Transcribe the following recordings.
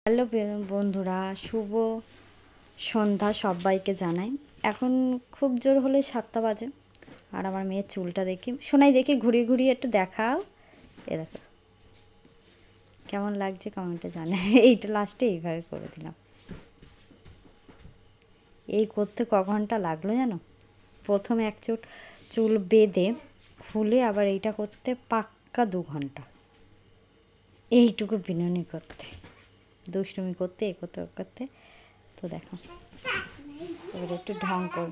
Hello বন্ধুরা, শুভ সন্ধ্যা সবাইকে জানাই। এখন খুব জোর হলে 7টা বাজে। আর আমার মেয়ের চুলটা দেখি, শোনাই দেখি, ঘুরিয়ে ঘুরিয়ে একটু দেখাও। এ দেখো কেমন লাগছে কমেন্টে জানে। এইটা লাস্টে এইভাবে করে দিলাম। এই করতে ক ঘন্টা লাগলো জানো? প্রথমে এক চুল বেঁধে খুলে আবার এইটা করতে পাক্কা 2 ঘন্টা। এইটুকু বিনুনি করতে, দুষ্টুমি করতে, এ করতে করতে। তো দেখো এবার একটু ঢং কর,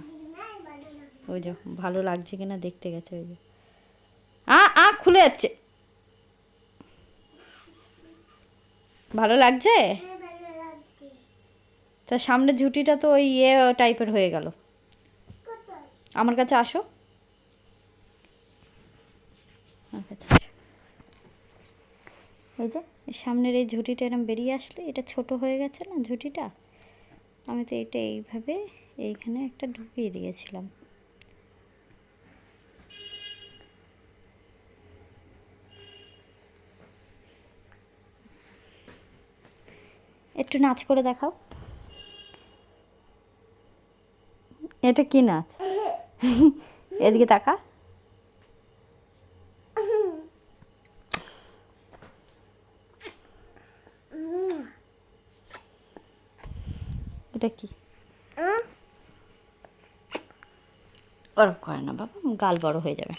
ওই যে ভালো লাগছে কিনা দেখতে গেছে, ওই যে খুলে যাচ্ছে। ভালো লাগছে? তা সামনের ঝুঁটিটা তো ওই টাইপের হয়ে গেল। আমার কাছে আসো, এই যে সামনের এই ঝুঁটিটা এরকম বেরিয়ে আসলে, এটা ছোট হয়ে গেছে না ঝুঁটিটা। আমি তো এটা এইভাবে এইখানে একটা ঢুকিয়ে দিয়েছিলাম। একটু নাচ করে দেখাও। এটা কি নাচ? এদিকে তাকা। এটা কি? ওরকম করে না বাবা, গাল বড় হয়ে যাবে।